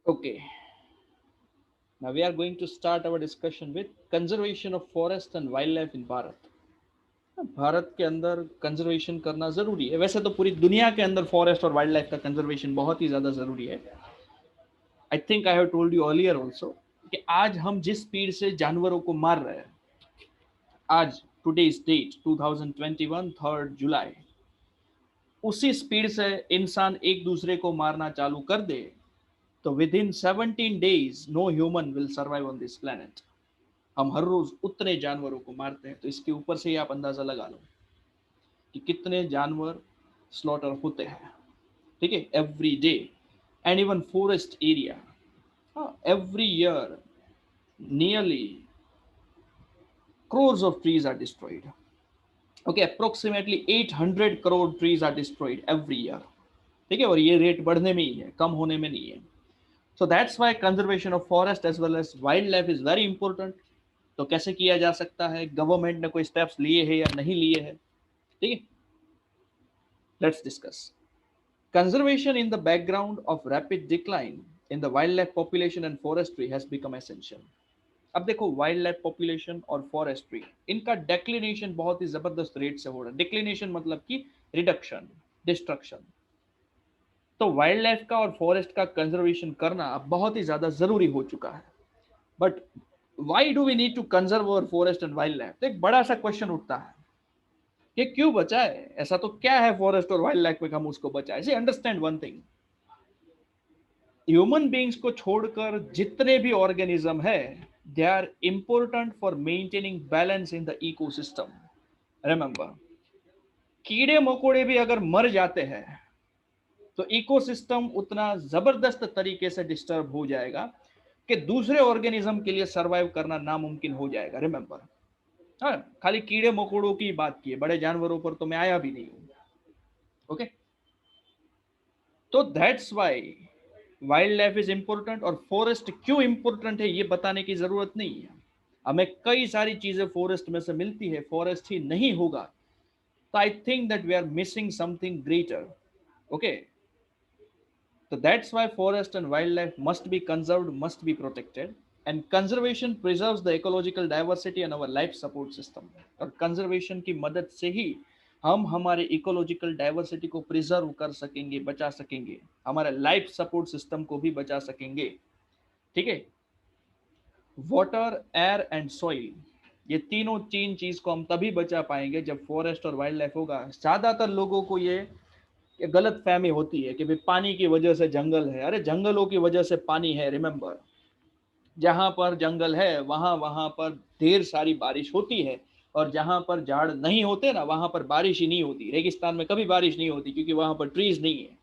Okay, now we are going to start our discussion with conservation of forest and wildlife in Bharat. Bharat के अंदर conservation करना जरूरी है, वैसे तो पूरी दुनिया के अंदर फॉरेस्ट और वाइल्ड लाइफ का कंजर्वेशन बहुत ही ज्यादा जरूरी है। I think I have told you earlier also कि आज हम जिस स्पीड से जानवरों को मार रहे हैं, आज टुडेज डेट 2021 3 जुलाई, उसी स्पीड से इंसान एक दूसरे को मारना चालू कर दे तो within 17 days no human will survive on this planet. हम हर रोज उतने जानवरों को मारते हैं, तो इसके ऊपर से ही आप अंदाजा लगा लो कि कितने जानवर स्लॉटर होते हैं। ठीक है, every day. And even forest area, every year nearly crores of trees are destroyed. Okay, approximately 800 crore trees are destroyed every year. ठीक है, और ये रेट बढ़ने में ही है, कम होने में नहीं है। So that's why conservation of forest as well as wildlife is very important. तो कैसे किया जा सकता है, गवर्नमेंट ने कोई स्टेप्स लिए हैं या नहीं लिए हैं, ठीक है, let's discuss. Conservation in the background of rapid decline in the wild life population and forestry has become essential. अब देखो, वाइल्ड लाइफ पॉपुलेशन और फॉरेस्ट्री, इनका डिक्लिनेशन बहुत ही जबरदस्त रेट से हो रहा है। डिक्लिनेशन मतलब कि रिडक्शन, डिस्ट्रक्शन। तो वाइल्ड लाइफ का और फॉरेस्ट का कंजर्वेशन करना अब बहुत ही ज्यादा जरूरी हो चुका है। But why do we need to conserve our forest and wildlife? तो एक बड़ा सा क्वेश्चन उठता है कि क्यों बचाए, ऐसा तो क्या है फॉरेस्ट और वाइल्ड लाइफ में हम उसको बचाए। See understand one thing, human beings को छोड़कर जितने भी ऑर्गेनिज्म है, they are important for maintaining balance in the ecosystem. Remember, कीड़े मकोड़े भी अगर मर जाते हैं तो इकोसिस्टम उतना जबरदस्त तरीके से डिस्टर्ब हो जाएगा कि दूसरे ऑर्गेनिज्म के लिए सरवाइव करना नामुमकिन हो जाएगा। रिमेंबर, हाँ, खाली कीड़े मकोड़ों की बात की है, बड़े जानवरों पर तो मैं आया भी नहीं हूं। ओके, तो that's why wild life is important. और फॉरेस्ट क्यों इंपॉर्टेंट है ये बताने की जरूरत नहीं है, हमें कई सारी चीजें फॉरेस्ट में से मिलती है। फॉरेस्ट ही नहीं होगा तो I think that we are missing something greater. Okay, so that's why forest and wildlife must be conserved, must be protected. And conservation preserves the ecological diversity and our life support system. और conservation की मदद से ही हम हमारे ecological diversity को preserve कर सकेंगे, बचा सकेंगे, हमारे लाइफ सपोर्ट सिस्टम को भी बचा सकेंगे। ठीक है, वाटर, एयर एंड सॉइल, ये तीनों तीन चीज को हम तभी बचा पाएंगे जब फॉरेस्ट और वाइल्ड लाइफ होगा। ज्यादातर लोगों को ये गलत फहमी होती है कि भाई पानी की वजह से जंगल है। अरे जंगलों की वजह से पानी है। रिमेंबर, जहां पर जंगल है वहां वहां पर ढेर सारी बारिश होती है, और जहां पर झाड़ नहीं होते ना, वहां पर बारिश ही नहीं होती। रेगिस्तान में कभी बारिश नहीं होती क्योंकि वहां पर ट्रीज नहीं है,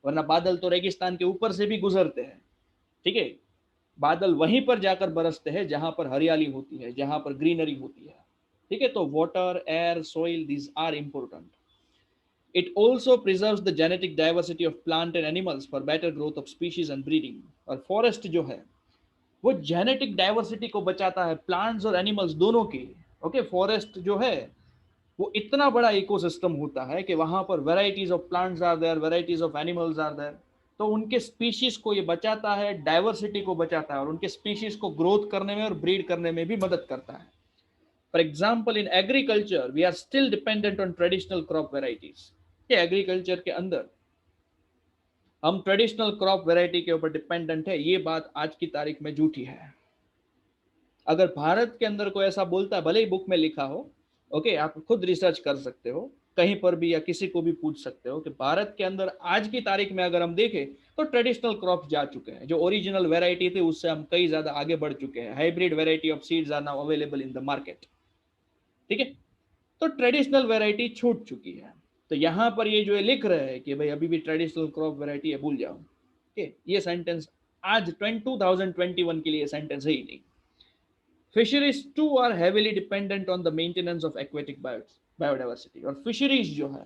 वरना बादल तो रेगिस्तान के ऊपर से भी गुजरते हैं। ठीक है, बादल वहीं पर जाकर बरसते हैं जहां पर हरियाली होती है, जहां पर ग्रीनरी होती है। ठीक है, तो water, air, soil, these are important. It also preserves the genetic diversity of plant and animals for better growth of species and breeding. और फॉरेस्ट जो है वो जेनेटिक डाइवर्सिटी को बचाता है, प्लांट्स और एनिमल्स दोनों की। ओके, फॉरेस्ट जो है वो इतना बड़ा इकोसिस्टम होता है कि वहां पर varieties of plants are there, varieties of animals are there. तो उनके स्पीशीज को ये बचाता है, डाइवर्सिटी को बचाता है, और उनके स्पीशीज को ग्रोथ करने में और ब्रीड करने में भी मदद करता है। For example, in agriculture we are still dependent on traditional crop varieties. ये एग्रीकल्चर के अंदर हम ट्रेडिशनल क्रॉप वैरायटी के ऊपर डिपेंडेंट है, ये बात आज की तारीख में झूठी है। अगर भारत के अंदर कोई ऐसा बोलता है, भले ही बुक में लिखा हो, ओके, आप खुद रिसर्च कर सकते हो कहीं पर भी, या किसी को भी पूछ सकते हो कि भारत के अंदर आज की तारीख में अगर हम देखें तो ट्रेडिशनल क्रॉप जा चुके हैं। जो ओरिजिनल वैरायटी थे उससे हम कई ज्यादा आगे बढ़ चुके हैं। Hybrid variety of seeds are now available in the market. ठीक है, तो ट्रेडिशनल वैरायटी छूट चुकी है। तो यहां पर ये जो लिख रहे हैं कि भाई अभी भी ट्रेडिशनल क्रॉप वैरायटी है, भूल जाओ। ये सेंटेंस आज 2021 के लिए सेंटेंस है ही नहीं। Fisheries too are heavily dependent on the maintenance of aquatic biodiversity. और फिशरीज जो है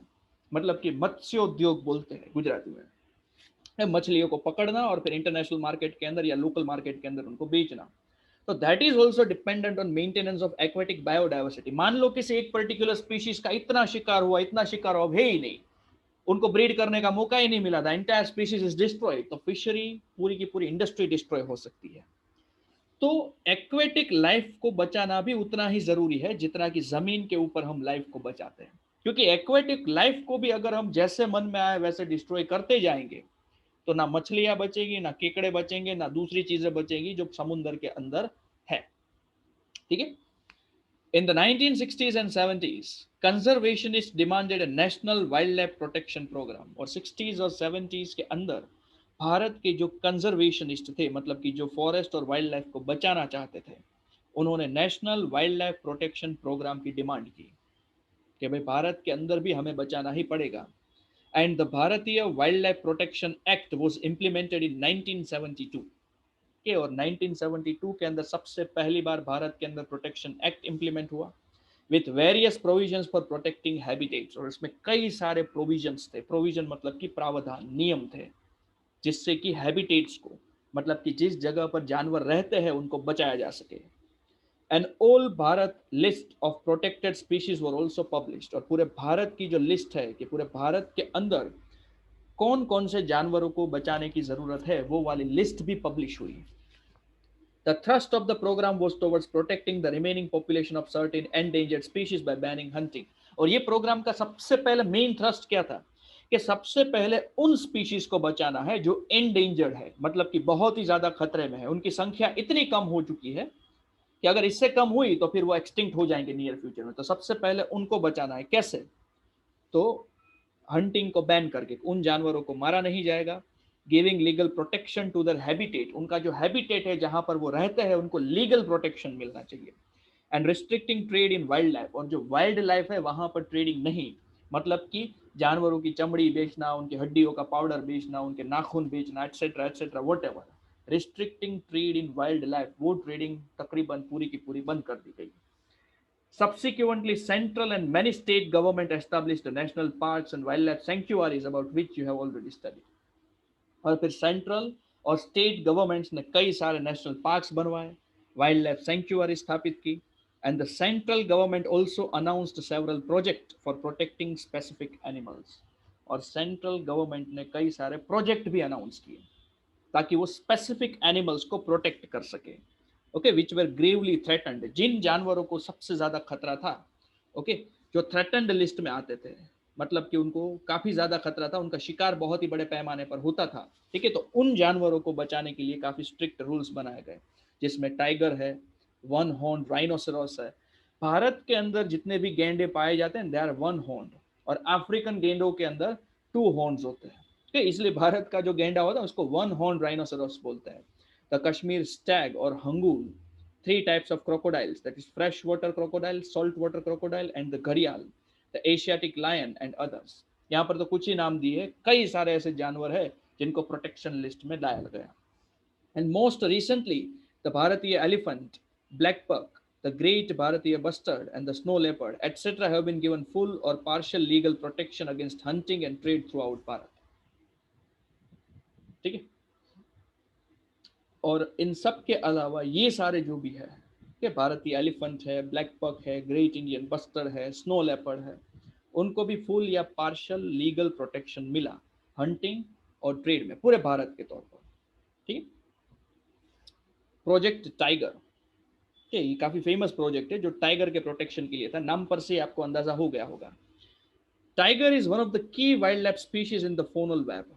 मतलब कि मत्स्योद्योग बोलते हैं गुजराती में, मछलियों को पकड़ना और फिर इंटरनेशनल मार्केट के अंदर या लोकल मार्केट के अंदर उनको बेचना। तो that is also dependent on maintenance of aquatic biodiversity. मान लो किसी एक पर्टिकुलर स्पीशीज का इतना शिकार हुआ, इतना शिकार हुआ है ही नहीं, उनको ब्रीड करने का मौका ही नहीं मिला, the entire species is destroyed, तो फिशरी पूरी की पूरी इंडस्ट्री डिस्ट्रॉय हो सकती है। तो एक्वेटिक लाइफ को बचाना भी उतना ही जरूरी है जितना कि जमीन के ऊपर हम लाइफ को बचाते हैं, क्योंकि एक्वेटिक लाइफ को भी अगर हम जैसे मन में आए वैसे डिस्ट्रॉय करते जाएंगे तो ना मछलियां बचेगी, ना केकड़े बचेंगे, ना दूसरी चीजें बचेंगी जो समुद्र के अंदर है। ठीक है। In the 1960s and 70s, conservationists demanded a national wildlife protection program, और 60s और 70s के अंदर भारत के जो कंजर्वेशनिस्ट थे, मतलब कि जो फॉरेस्ट और वाइल्ड लाइफ को बचाना चाहते थे, उन्होंने national wildlife protection programme की डिमांड की कि भाई भारत के अंदर भी हमें बचाना ही पड़ेगा। एंड द भारतीय wild life protection act was implemented in 1972 के, और 1972 के अंदर सबसे पहली बार भारत के अंदर प्रोटेक्शन एक्ट इंप्लीमेंट हुआ with various provisions for protecting habitats, और इसमें कई सारे प्रोविजंस थे। प्रोविजन मतलब कि प्रावधान, नियम थे, जिससे कि हैबिटेट्स को, मतलब कि जिस जगह पर जानवर रहते हैं उनको बचाया जा सके। And all Bharat list of protected species were also published, और पूरे भारत की जो लिस्ट है कि पूरे भारत के अंदर कौन कौन से जानवरों को बचाने की जरूरत है, वो वाली लिस्ट भी पब्लिश हुई। The thrust of the program was towards protecting the remaining population of certain endangered species by banning hunting. और ये प्रोग्राम का सबसे पहले मेन थ्रस्ट क्या था कि सबसे पहले उन स्पीशीज को बचाना है जो एंडेंजर्ड है, मतलब कि बहुत ही ज्यादा खतरे में है, उनकी संख्या इतनी कम हो चुकी है कि अगर इससे कम हुई तो फिर वो एक्सटिंक्ट हो जाएंगे नियर फ्यूचर में। तो सबसे पहले उनको बचाना है। कैसे? तो हंटिंग को बैन करके उन जानवरों को मारा नहीं जाएगा, giving legal protection to their habitat, उनका जो हैबिटेट है जहां पर वो रहते हैं उनको लीगल प्रोटेक्शन मिलना चाहिए, and restricting trade in wild life, और जो वाइल्ड लाइफ है वहां पर ट्रेडिंग नहीं, मतलब कि जानवरों की चमड़ी बेचना, उनकी हड्डियों का पाउडर बेचना, उनके नाखून बेचना, etcetera etcetera what ever, restricting trade in wild life, वो ट्रेडिंग तकरीबन पूरी की पूरी बंद कर दी गई। Subsequently, central and many state government established national parks and wildlife sanctuaries, about which you have already studied. और फिर सेंट्रल और स्टेट गवर्नमेंट्स ने कई सारे नेशनल पार्क्स बनवाए, वाइल्ड लाइफ सेंचुरी स्थापित की, and the central government also announced several project for protecting specific animals, और सेंट्रल गवर्नमेंट ने कई सारे प्रोजेक्ट भी अनाउंस किए ताकि वो स्पेसिफिक एनिमल्स को प्रोटेक्ट कर सके। ओके, विच वर ग्रेवली थ्रेटन्ड, जिन जानवरों को सबसे ज्यादा खतरा था, ओके, जो थ्रेटन्ड लिस्ट में आते थे, मतलब कि उनको काफी ज्यादा खतरा था, उनका शिकार बहुत ही बड़े पैमाने पर होता था। ठीक है, तो उन जानवरों को बचाने के लिए काफी स्ट्रिक्ट रूल्स बनाए गए, जिसमें टाइगर है, वन हॉर्न राइनोसेरोस है। भारत के अंदर जितने भी गेंडे पाए जाते हैं दे आर वन हॉर्न, और अफ्रीकन गेंडों के अंदर टू हॉर्न्स होते हैं। ठीक है, इसलिए भारत का जो गेंडा होता है उसको वन हॉर्न राइनोसेरोस बोलते हैं। द कश्मीर स्टैग और hangul, three types of crocodiles, that is freshwater crocodile, saltwater crocodile and the gharial, the Asiatic lion and others। यहाँ पर तो कुछ ही नाम दिए, कई सारे ऐसे जानवर है जिनको प्रोटेक्शन लिस्ट में डाला गया। एंड मोस्ट रिसेंटली द भारतीय एलिफेंट, ब्लैक पक, the great Bharatiya bustard and the snow leopard, etc. have been given full or partial legal protection against hunting and trade throughout Bharat। ठीक है, और इन सब के अलावा ये सारे जो भी है कि भारतीय एलिफेंट है, ब्लैक पक है, ग्रेट इंडियन बस्टर है, स्नो लेपर्ड है, उनको भी फुल या पार्शियल लीगल प्रोटेक्शन मिला हंटिंग और ट्रेड में पूरे भारत के तौर पर। ठीक है, प्रोजेक्ट टाइगर, ये काफी फेमस प्रोजेक्ट है जो टाइगर के प्रोटेक्शन के लिए था, नाम पर से आपको अंदाजा हो गया होगा। Tiger is one of the key wild life species in the funnel web.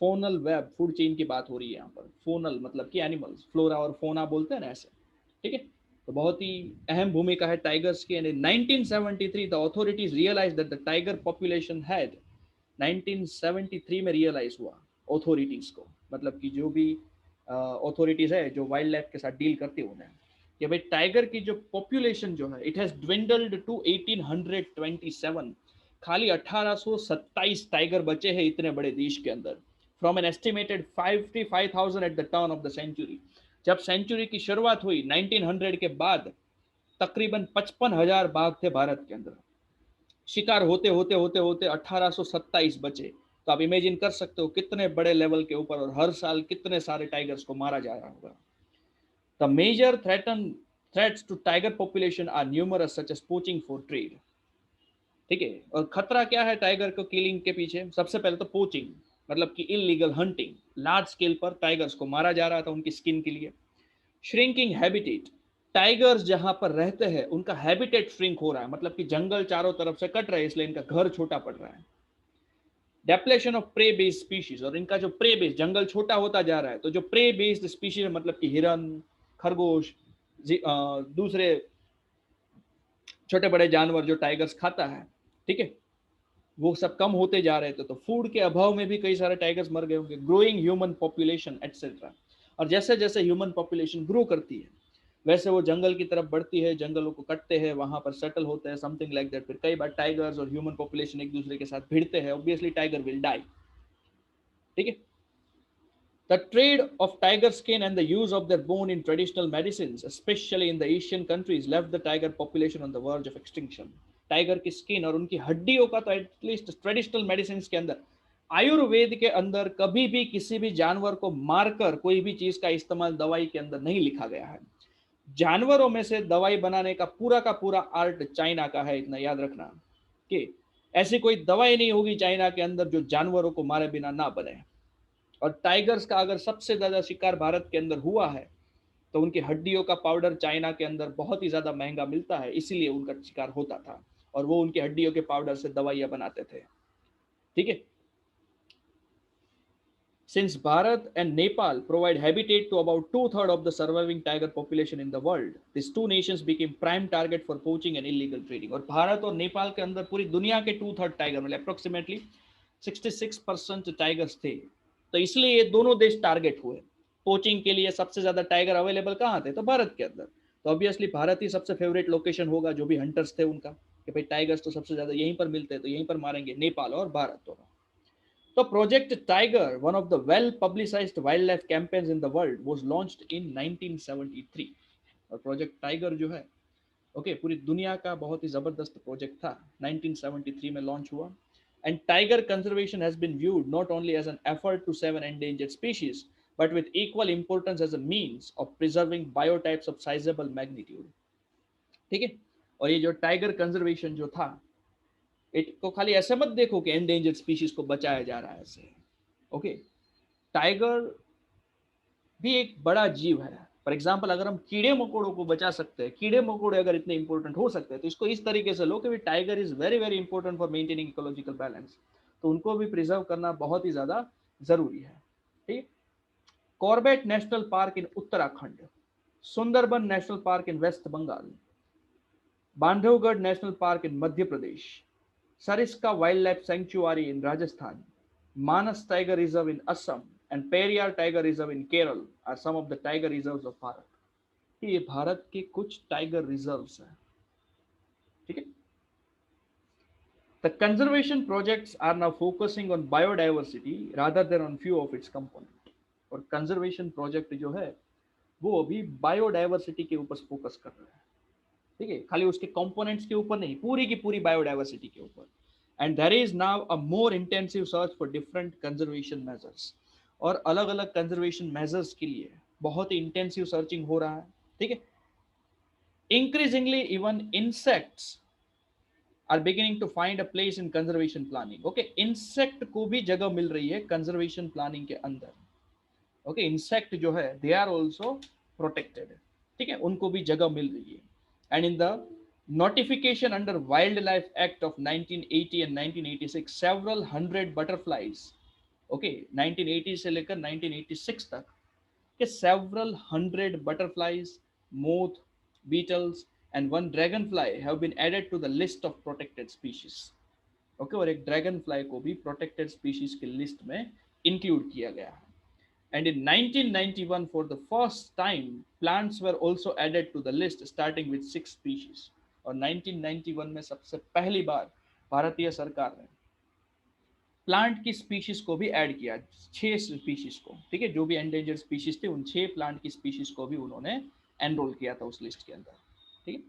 Funnel web, food chain की बात हो रही है यहाँ पर। फोनल मतलब कि एनिमल्स, फ्लोरा और फोना बोलते हैं ना ऐसे। ठीक है, तो बहुत ही अहम भूमिका है टाइगर्स की। And in 1973 the authorities realise that the tiger population had, 1973 में रियलाइज हुआ अथॉरिटीज को, मतलब कि जो भी अथॉरिटीज है जो वाइल्ड लाइफ के साथ डील करती है उन्हें, कि भाई टाइगर की जो पॉपुलेशन जो है इट हैज ड्विंडल्ड टू 1827। खाली 1827 टाइगर बचे हैं इतने बड़े देश के अंदर, from an estimated 55,000 at the turn of the century. जब सेंचुरी की शुरुआत हुई 1900 के बाद तकरीबन 55,000 बाघ थे भारत के अंदर। शिकार होते होते होते होते 1827 बचे। तो आप इमेजिन कर सकते हो कितने बड़े लेवल के ऊपर, और हर साल कितने सारे टाइगर्स को मारा जा रहा होगा। The major threats to tiger population are numerous such as poaching for trade. ठीक है। और खतरा क्या है टाइगर को किलिंग के पीछे? सबसे पहले तो पोचिंग, मतलब कि इलीगल हंटिंग, लार्ज स्केल पर टाइगर्स को मारा जा रहा था उनकी स्किन के लिए। श्रिंकिंग हैबिटेट, टाइगर्स जहां पर रहते हैं उनका हैबिटेट श्रिंक हो रहा है, मतलब कि जंगल चारों तरफ से कट रहे हैं इसलिए इनका घर छोटा पड़ रहा है। Depletion of prey based species, और इनका जो प्रे बेस्ड जंगल छोटा होता जा रहा है, तो जो प्रे बेस्ड स्पीशीज मतलब कि हिरन, खरगोश, दूसरे छोटे बड़े जानवर जो टाइगर्स खाता है, ठीक है, वो सब कम होते जा रहे थे। तो फूड के अभाव में भी कई सारे टाइगर्स मर गए होंगे। ग्रोइंग ह्यूमन पॉपुलेशन एटसेट्रा, और जैसे जैसे ह्यूमन पॉपुलेशन ग्रो करती है वैसे वो जंगल की तरफ बढ़ती है, जंगलों को कटते हैं, वहां पर सेटल होते हैं, समथिंग लाइक दैट। फिर कई बार टाइगर्स और ह्यूमन पॉपुलेशन एक दूसरे के साथ भिड़ते हैं, ऑब्वियसली टाइगर विल डाई। ठीक है। The trade of tiger skin and the use of their bone in traditional medicines, especially in the Asian countries, left the tiger population on the verge of extinction. Tiger की skin और उनकी हड्डियों का तो at least traditional medicine के अंदर, आयुर्वेद के अंदर कभी भी किसी भी जानवर को मारकर कोई भी चीज का इस्तेमाल दवाई के अंदर नहीं लिखा गया है। जानवरों में से दवाई बनाने का पूरा आर्ट चाइना का है, इतना याद रखना कि ऐसी कोई दवाई नहीं होगी चाइना के अंदर जो जानवरों को मारे बिना ना बने। और टाइगर्स का अगर सबसे ज्यादा शिकार भारत के अंदर हुआ है तो उनकी हड्डियों का पाउडर चाइना के अंदर बहुत ही ज्यादा महंगा मिलता है, इसीलिए उनका शिकार होता था और वो उनकी हड्डियों के पाउडर से दवाइयां बनाते थे। ठीक है। Since Bharat and Nepal provide habitat to about two-thirds of the surviving tiger population in the world, these two nations became prime target for poaching and illegal trading. और भारत और नेपाल के अंदर पूरी दुनिया के 2/3 टाइगर, मतलब अप्रोक्सीमेटली 66% टाइगर्स थे, तो इसलिए ये दोनों देश टारगेट हुए। पोचिंग के लिए सबसे ज्यादा टाइगर अवेलेबल कहाँ थे? तो भारत के अंदर। तो ऑब्वियसली भारत ही सबसे फेवरेट लोकेशन होगा, जो भी हंटर्स थे उनका, कि भाई टाइगर्स तो सबसे ज्यादा यहीं पर मिलते हैं तो यहीं पर मारेंगे, नेपाल और भारत दोनों। तो project tiger, one of the well publicized wildlife campaigns in the world, was launched in 1973। और प्रोजेक्ट टाइगर जो है, ओके, पूरी दुनिया का बहुत ही जबरदस्त प्रोजेक्ट था, 1973 में लॉन्च हुआ। And tiger conservation has been viewed not only as an effort to save an endangered species but with equal importance as a means of preserving biotypes of sizeable magnitude. ठीक है। और ये जो tiger conservation जो था, इसको खाली ऐसे मत देखो कि एंडेंजर्ड स्पीशीज को बचाया जा रहा है ऐसे। ओके। टाइगर भी एक बड़ा जीव है। फॉर एग्जाम्पल, अगर हम कीड़े मकोड़ों को बचा सकते हैं, कीड़े मकोड़े अगर इतने इंपॉर्टेंट हो सकते हैं, तो इसको इस तरीके से लो कि tiger is very very important for maintaining ecological balance, तो उनको भी प्रिजर्व करना बहुत ही ज्यादा जरूरी है। ठीक। Corbett national park in Uttarakhand, Sundarban national park in West Bengal, Bandhavgarh national park in Madhya Pradesh, Sariska wildlife sanctuary in Rajasthan, Manas Tiger Reserve in Assam, and Periyar Tiger Reserve in Kerala are some of the tiger reserves of Bharat. ये भारत के कुछ tiger reserves हैं। ठीक है। The conservation projects are now focusing on biodiversity rather than on few of its components। और conservation project जो है वो अभी बायोडाइवर्सिटी के ऊपर फोकस कर रहा है। ठीक है। खाली उसके कंपोनेंट्स के ऊपर नहीं, पूरी की पूरी बायोडाइवर्सिटी के ऊपर। And there is now a more intensive search for different conservation measures. और अलग अलग कंजर्वेशन मेजर्स के लिए बहुत ही इंटेंसिव सर्चिंग हो रहा है। ठीक है। Increasingly even insects are beginning to find a place in conservation planning. Okay, insect को भी जगह मिल रही है कंजर्वेशन प्लानिंग के अंदर। ओके, इंसेक्ट जो है दे आर ऑल्सो प्रोटेक्टेड। ठीक है, उनको भी जगह मिल रही है। And in the notification under Wildlife Act of 1980 and 1986, several hundred butterflies, okay, 1980 से लेकर 1986 तक के several hundred butterflies, moth, beetles and one dragonfly have been added to the list of protected species। okay, और एक dragonfly को भी protected species की list में include किया गया है। And in 1991, for the first time, plants were also added to the list, starting with 6 species। और 1991 में सबसे पहली बार भारतीय सरकार ने प्लांट की स्पीशीज को भी ऐड किया, 6 स्पीशीज को। ठीक है, जो भी एंडेंजर्ड स्पीशीज थे उन 6 प्लांट की स्पीशीज को भी उन्होंने एनरोल किया था उस लिस्ट के अंदर। ठीक है।